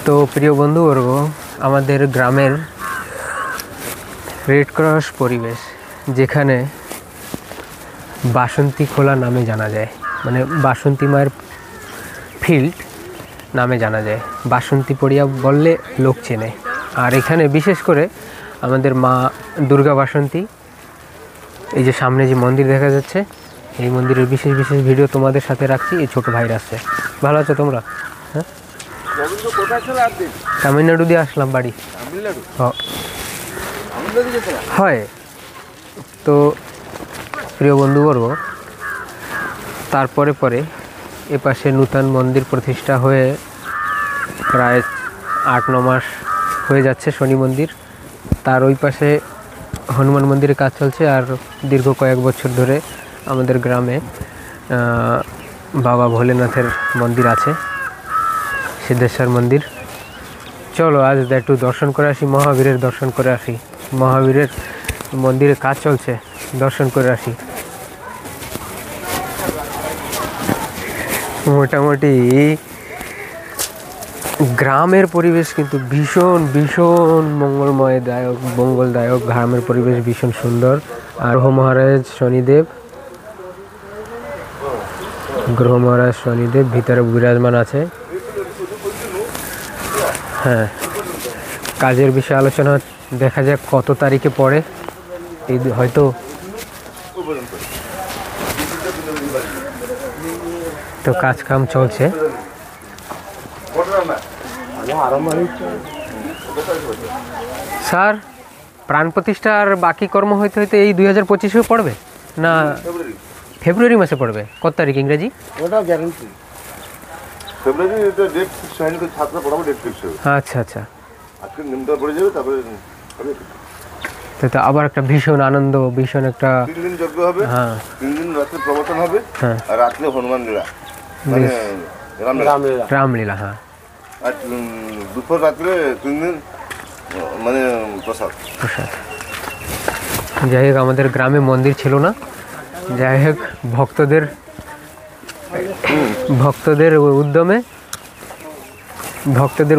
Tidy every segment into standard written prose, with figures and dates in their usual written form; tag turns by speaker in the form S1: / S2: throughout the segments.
S1: তো প্রিয় বন্ধুবর্গ, আমাদের গ্রামের রেড ক্রস পরিবেশ, যেখানে বাসন্তী খোলা নামে জানা যায়, মানে বাসন্তী মায়ের ফিল্ড নামে জানা যায়। বাসন্তী পড়িয়া বললে লোক চেনে। আর এখানে বিশেষ করে আমাদের মা দুর্গা বাসন্তী, এই যে সামনে যে মন্দির দেখা যাচ্ছে, এই মন্দিরের বিশেষ বিশেষ ভিডিও তোমাদের সাথে রাখছি। এই ছোটো ভাইরা আসছে। ভালো আছো তোমরা? হ্যাঁ, তামিলনাড়ু দিয়ে আসলাম বাড়ি। হয় তো প্রিয় বন্ধুবর্গ, তারপরে পরে এপাশে নূতন মন্দির প্রতিষ্ঠা হয়ে প্রায় 8-9 মাস হয়ে যাচ্ছে। শনি মন্দির, তার ওই পাশে হনুমান মন্দিরের কাজ চলছে। আর দীর্ঘ কয়েক বছর ধরে আমাদের গ্রামে বাবা ভোলেনাথের মন্দির আছে, সিদ্ধেশ্বর মন্দির। চলো আজ একটু দর্শন করে আসি, মহাবীরের দর্শন করে আসি। মহাবীরের মন্দিরে কাজ চলছে, দর্শন করে আসি। মোটামুটি গ্রামের পরিবেশ কিন্তু ভীষণ ভীষণ মঙ্গলদায়ক। গ্রামের পরিবেশ ভীষণ সুন্দর। আর গ্রহ মহারাজ শনিদেব ভিতরে বিরাজমান আছে। হ্যাঁ, কাজের বিষয়ে আলোচনা দেখা যাক কত তারিখে পড়ে। এই হয়তো তো কাজ কাম চলছে। স্যার, প্রাণ প্রতিষ্ঠার বাকি কর্ম হইতে হইতে এই 2025-এও পড়বে না ফেব্রুয়ারি মাসে পড়বে? কত তারিখ ইংরেজি? আচ্ছা আচ্ছা, তো আবার একটা ভীষণ আনন্দ, ভীষণ একটা
S2: 3 দিন যজ্ঞ হবে। হ্যাঁ, 3 দিন রাতে প্রবচন হবে। হ্যাঁ, আর রাতে হনুমান লীলা, মানে
S1: রামলীলা। হ্যাঁ,
S2: আর দুপুর রাত্রে 3 দিন মানে প্রসাদ।
S1: যাই হোক, আমাদের গ্রামে মন্দির ছিল না। যাই হোক, ভক্তদের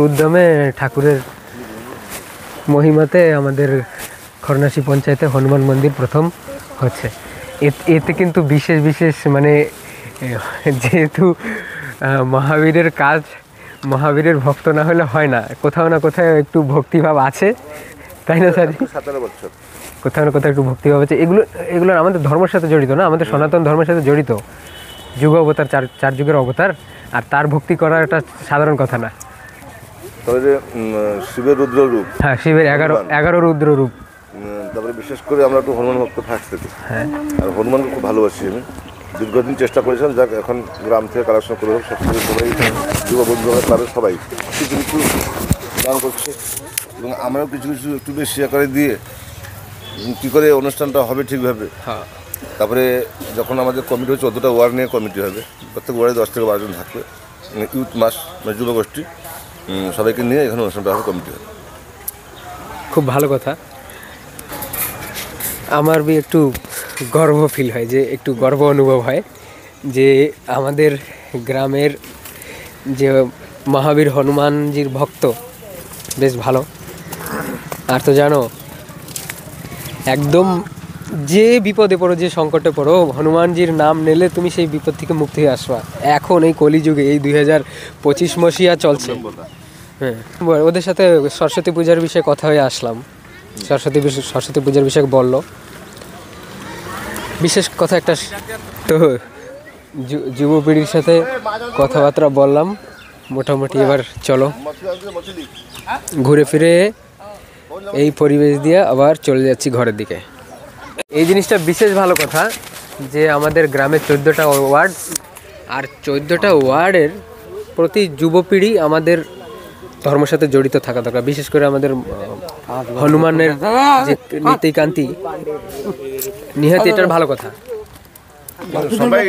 S1: উদ্যমে ঠাকুরের মহিমাতে আমাদের খরনাশি পঞ্চায়েতে হনুমান মন্দির প্রথম হচ্ছে। এতে কিন্তু বিশেষ মানে যেহেতু মহাবীরের কাজ, মহাবীরের ভক্ত না হলে হয় না। কোথাও না কোথাও একটু ভক্তিভাব আছে, তাই না স্যার?
S2: 17 বছর
S1: কোথাও না কোথাও একটু ভক্তিভাব আছে। এগুলো আমাদের ধর্মের সাথে জড়িত না, আমাদের সনাতন ধর্মের সাথে জড়িত। যুগ অবতার, চার যুগের অবতার, আর তার ভক্তি করা একটা সাধারণ কথা না।
S2: তবে শিবের রুদ্র রূপ।
S1: হ্যাঁ, শিবের 11 রুদ্র রূপ।
S2: তারপরে বিশেষ করে আমরা একটু হনুমান ভক্ত ফার্স্ট থেকে। হ্যাঁ, আর হনুমানকে খুব ভালোবাসি আমি। দীর্ঘদিন চেষ্টা করেছিলাম, যাক এখন গ্রাম থেকে কালেকশন করে সব সবাই যুব বন্ধু তাদের সবাই কিছু কিছু দান করছে, এবং আমরাও কিছু কিছু একটু বেশি শেয়ার করে দিয়ে কী করে অনুষ্ঠানটা হবে ঠিকভাবে।
S1: হ্যাঁ,
S2: তারপরে যখন আমাদের কমিটি হচ্ছে, 14টা ওয়ার্ড নিয়ে কমিটি হবে। প্রত্যেক ওয়ার্ডে 10 থেকে 12 জন থাকবে, মানে ইউথ মাস, মানে যুবগোষ্ঠী, সবাইকে নিয়ে এখানে অনুষ্ঠানটা হবে, কমিটি হবে।
S1: খুব ভালো কথা। আমার একটু গর্ব ফিল হয়, যে একটু গর্ব অনুভব হয় যে আমাদের গ্রামের যে মহাবীর হনুমানজির ভক্ত বেশ ভালো। আর তো জানো, একদম যে বিপদে পড়ো, যে সংকটে পড়ো, হনুমানজির নাম নিলে তুমি সেই বিপদ থেকে মুক্তি হয়ে আসবা। এখন এই কলিযুগে, এই 2025 মসিহা চলছে। হ্যাঁ, ওদের সাথে সরস্বতী পূজার বিষয়ে কথা হয়ে আসলাম। সরস্বতী পূজার বিষয়ে বললো বিশেষ কথা একটা। তো যুবপিঢ়ির সাথে কথাবার্তা বললাম মোটামুটি। এবার চলো ঘুরে ফিরে এই পরিবেশ দিয়ে আবার চলে যাচ্ছি ঘরের দিকে। এই জিনিসটা বিশেষ ভালো কথা যে আমাদের গ্রামে 14টা ওয়ার্ড, আর 14টা ওয়ার্ডের প্রতি যুবপিঢ়ি আমাদের ধর্মের সাথে জড়িত থাকা দরকার। বিশেষ করে আমাদের হনুমানের যে নীতিকান্তি, নিহাতি এটার ভালো কথা।
S2: সবাই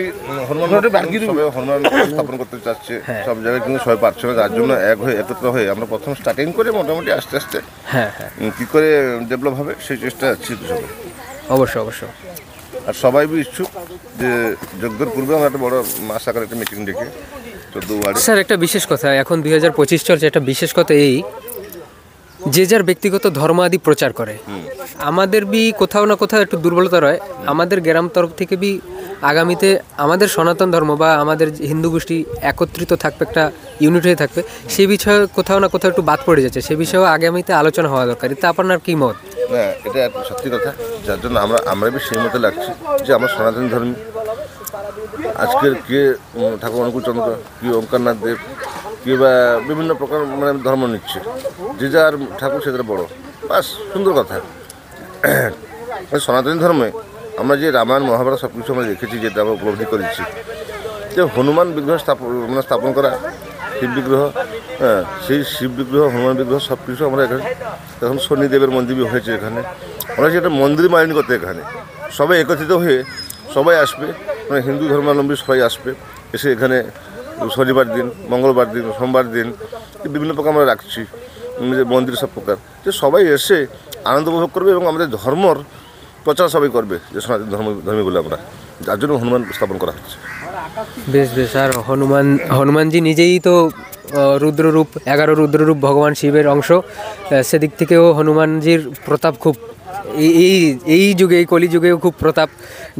S2: হনুমান স্থাপন করতে চাচ্ছে সব জায়গায়, কিন্তু সবাই পারছে না। যার জন্য এক হয়ে একত্র হয়ে আমরা প্রথম স্টার্টিং করে মোটামুটি আস্তে আস্তে কী করে ডেভেলপ হবে সেই চেষ্টা আছে সবাই।
S1: অবশ্যই।
S2: আর সবাই ইচ্ছুক যে যজ্ঞের পূর্বে আমরা একটা বড় মাস আকারে একটা মিটিং ডেকে 14 ওয়ার্ডে।
S1: স্যার একটা বিশেষ কথা, এখন 2025 চলছে, একটা বিশেষ কথা এই যে যার ব্যক্তিগত ধর্ম আদি প্রচার করে, আমাদের বি কোথাও না কোথাও একটু দুর্বলতা রয়। আমাদের গ্রাম তরফ থেকে বি আগামীতে আমাদের সনাতন ধর্ম বা আমাদের হিন্দু গোষ্ঠী একত্রিত থাকবে, একটা ইউনিট হয়ে থাকবে, সেই বিষয়ে কোথাও না কোথাও একটু বাদ পড়ে যাচ্ছে, সে বিষয়েও আগামীতে আলোচনা হওয়া দরকার। তা আপনার কি মত?
S2: না, এটা একটা সত্যি কথা, যার জন্য আমরা বি সেই মতো লাগছি যে আমরা সনাতন ধর্মী। আজকের কে ঠাকুর অনুকূলচন্দ্র, কি ওঙ্কারনাথ দেব, কে বা বিভিন্ন প্রকার মানে ধর্ম নিচ্ছে, যে যার ঠাকুর সে তার বড়, বাস সুন্দর কথা। সনাতন ধর্মে আমরা যে রামায়ণ মহাভারত সব কিছু আমরা দেখেছি, যেটা আমরা উপলব্ধি করেছি, যে হনুমান বিগ্রহ স্থাপন করা, শিব বিগ্রহ, হ্যাঁ সেই শিব বিগ্রহ, হনুমান বিগ্রহ সব কিছু আমরা এখানে, এখন শনিদেবের মন্দির হয়েছে এখানে, আমরা যেটা মন্দির মালিনী করতে এখানে সবাই একত্রিত হয়ে সবাই আসবে, মানে হিন্দু ধর্মাবলম্বী সবাই আসবে, এসে এখানে শনিবার দিন, মঙ্গলবার দিন, সোমবার দিন বিভিন্ন প্রকার আমরা রাখছি মন্দির সব প্রকার, যে সবাই এসে আনন্দ উপভোগ করবে এবং আমাদের ধর্মর প্রচার সবাই করবে, যে সনাতন ধর্মী বলে আমরা, যার জন্য হনুমান স্থাপন করা হচ্ছে।
S1: বেশ বেশ। আর হনুমানজি নিজেই তো রুদ্ররূপ, 11 রুদ্ররূপ ভগবান শিবের অংশ, সেদিক থেকেও হনুমানজির প্রতাপ খুব এই যুগে, এই কলিযুগেও খুব প্রতাপ।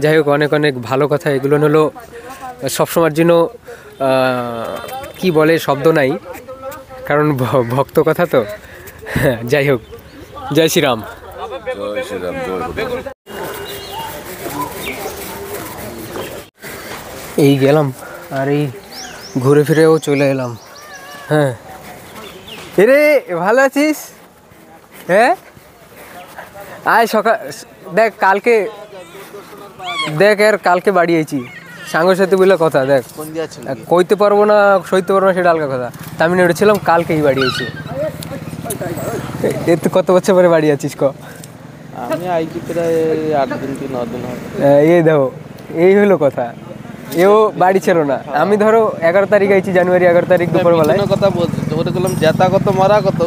S1: যাই হোক, অনেক অনেক ভালো কথা। এগুলো হলো সবসময়ের জন্য কি বলে শব্দ নাই, কারণ ভক্ত কথা তো। যাই হোক, জয় শ্রীরাম।
S2: জয় শ্রীরাম, জয় হনুমান।
S1: এই গেলাম আর এই ঘুরে ফিরেও চলে এলাম। হ্যাঁ, এরে ভালো আছিস? হ্যাঁ, আয় সকাল দেখ, কালকে বাড়ি আইছি, সাঙ্গের সাথে বলে কথা। দেখ কইতে পারবো না, সইতে পারবো না, সেটা আলগা কথা। তামিলনাড়ু ছিলাম, কালকেই বাড়ি আইছি। এর তো কত বছর পরে বাড়ি আছিস ক?
S3: আমি আইছি প্রায় 8 দিন কি 9 দিন হবে।
S1: এই দেখো, এই হলো কথা। এও বাড়ি ছিল না। আমি ধরো 11 তারিখ আইছি, জানুয়ারি 11 তারিখ দুপুরবেলায়।
S3: কথা বলছি, তোরে বললাম জেতা কত মরা কত,